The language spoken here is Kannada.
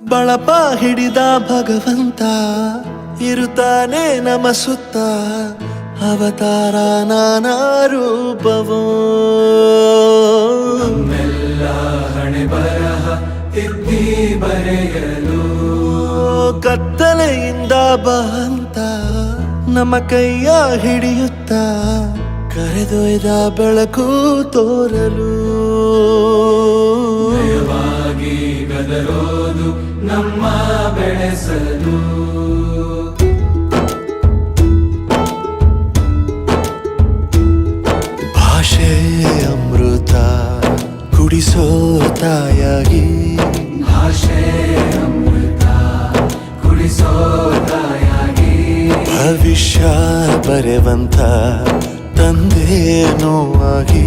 ಬಳಪ ಹಿಡಿದ ಭಗವಂತ ಇರುತ್ತಾನೆ ನಮ ಸುತ್ತ ಅವತಾರ ನಾನಾ ರೂಪವೋ ನಮ್ಮೆಲ್ಲ ಹಣೆ ಬರಹ ತಿದ್ದಿ ಬರೆಯಲು ಕತ್ತಲೆಯಿಂದ ಬಂತ ನಮ್ಮ ಕೈಯ ಹಿಡಿಯುತ್ತ ಕರೆದೊಯ್ದ ಬೆಳಕು ತೋರಲು ನಯವಾಗಿ ಗದರೋದು ನಮ್ಮ ಬೆಳೆಸಲು ಭಾಷೆ ಅಮೃತ ಕುಡಿಸೋ ತಾಯಾಗಿ ಭಾಷೆ ಅಮೃತ ಕುಡಿಸೋ ತಾಯಾಗಿ ಭವಿಷ್ಯ ಬರೆವಂತ ತಂದೆ ನೋವಾಗಿ